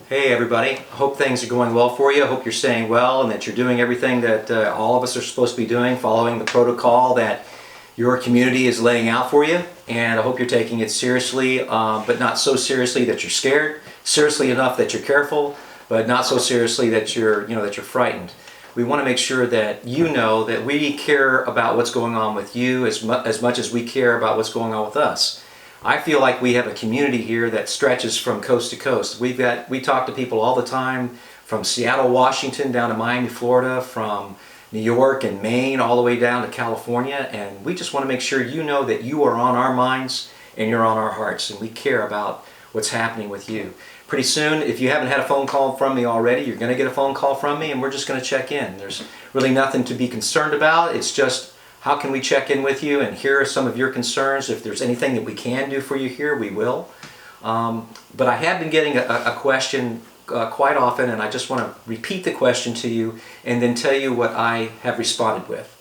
Hey everybody, I hope things are going well for you. I hope you're staying well and that you're doing everything that all of us are supposed to be doing, following the protocol that your community is laying out for you. And I hope you're taking it seriously, but not so seriously that you're scared, seriously enough that you're careful, but not so seriously that you're frightened. We want to make sure that you know that we care about what's going on with you as much as we care about what's going on with us. I feel like we have a community here that stretches from coast to coast. We talk to people all the time, from Seattle, Washington down to Miami, Florida, from New York and Maine all the way down to California, and we just want to make sure you know that you are on our minds and you're on our hearts, and we care about what's happening with you. Pretty soon, if you haven't had a phone call from me already, you're going to get a phone call from me, and we're just going to check in. There's really nothing to be concerned about. It's just, how can we check in with you and hear some of your concerns? If there's anything that we can do for you here, we will. But I have been getting a question quite often, and I just want to repeat the question to you and then tell you what I have responded with.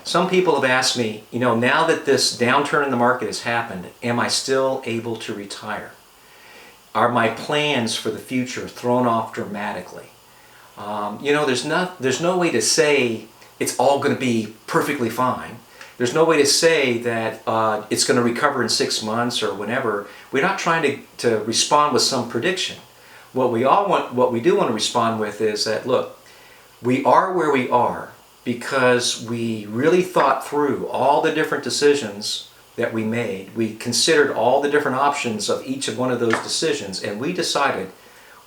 Some people have asked me, now that this downturn in the market has happened, am I still able to retire? Are my plans for the future thrown off dramatically? There's no way to say it's all going to be perfectly fine. There's no way to say that it's going to recover in 6 months or whenever. We're not trying to respond with some prediction. What we do want to respond with is that, look, we are where we are because we really thought through all the different decisions that we made. We considered all the different options of each of one of those decisions, and we decided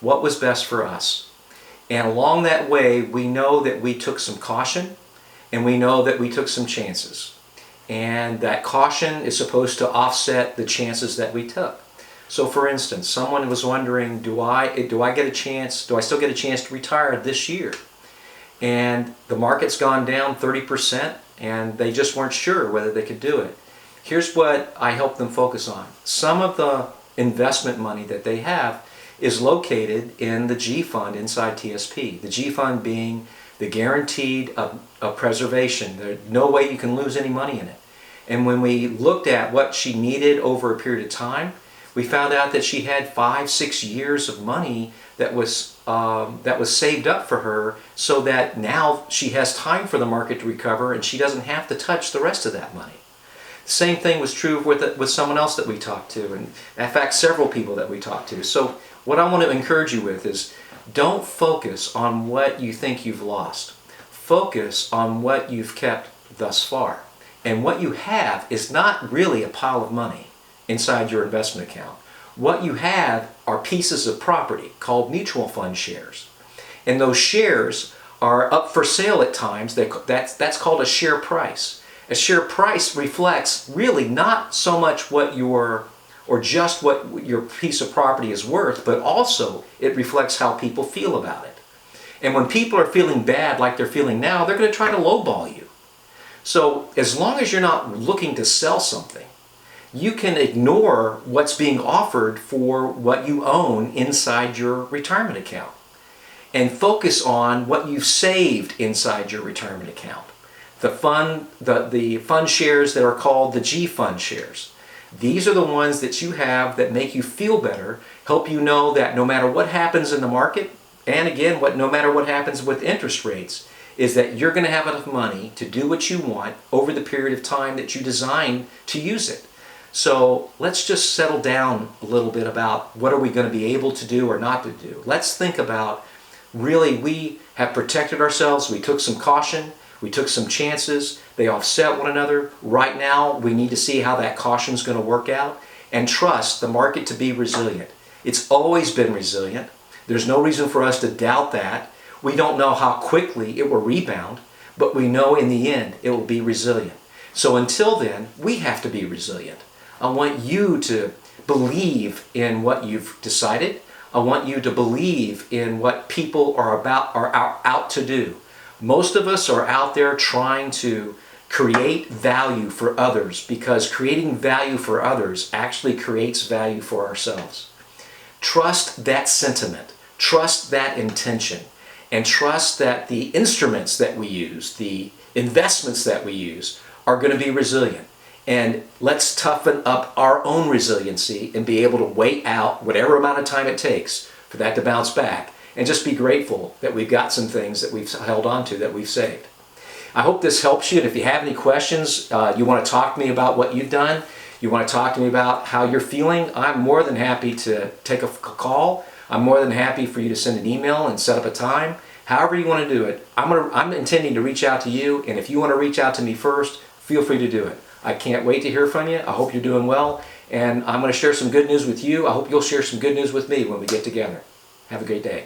what was best for us. And along that way, we know that we took some caution, and we know that we took some chances. And that caution is supposed to offset the chances that we took. So for instance, someone was wondering, do I still get a chance to retire this year? And the market's gone down 30%, and they just weren't sure whether they could do it. Here's what I help them focus on. Some of the investment money that they have is located in the G fund inside TSP. The G fund being the guaranteed preservation. There's no way you can lose any money in it. And when we looked at what she needed over a period of time, we found out that she had 5-6 years of money that was saved up for her, so that now she has time for the market to recover and she doesn't have to touch the rest of that money. The same thing was true with someone else that we talked to, and in fact several people that we talked to. So what I want to encourage you with is, don't focus on what you think you've lost. Focus on what you've kept thus far. And what you have is not really a pile of money inside your investment account. What you have are pieces of property called mutual fund shares. And those shares are up for sale at times. That's called a share price. A share price reflects really not so much what your piece of property is worth, but also it reflects how people feel about it. And when people are feeling bad like they're feeling now, they're going to try to lowball you. So as long as you're not looking to sell something, you can ignore what's being offered for what you own inside your retirement account and focus on what you've saved inside your retirement account. The fund shares that are called the G fund shares. These are the ones that you have that make you feel better, help you know that no matter what happens in the market, and again, no matter what happens with interest rates, is that you're going to have enough money to do what you want over the period of time that you design to use it. So let's just settle down a little bit about what are we going to be able to do or not to do. Let's think about, really, we have protected ourselves, we took some caution, we took some chances, they offset one another. Right now, we need to see how that caution is going to work out and trust the market to be resilient. It's always been resilient. There's no reason for us to doubt that. We don't know how quickly it will rebound, but we know in the end it will be resilient. So until then, we have to be resilient. I want you to believe in what you've decided. I want you to believe in what people are out to do. Most of us are out there trying to create value for others, because creating value for others actually creates value for ourselves. Trust that sentiment. Trust that intention. And trust that the instruments that we use, the investments that we use, are going to be resilient. And let's toughen up our own resiliency and be able to wait out whatever amount of time it takes for that to bounce back, and just be grateful that we've got some things that we've held on to, that we've saved. I hope this helps you, and if you have any questions, you want to talk to me about what you've done, you want to talk to me about how you're feeling, I'm more than happy to take a call. I'm more than happy for you to send an email and set up a time. However you want to do it, I'm intending to reach out to you, and if you want to reach out to me first, feel free to do it. I can't wait to hear from you. I hope you're doing well, and I'm going to share some good news with you. I hope you'll share some good news with me when we get together. Have a great day.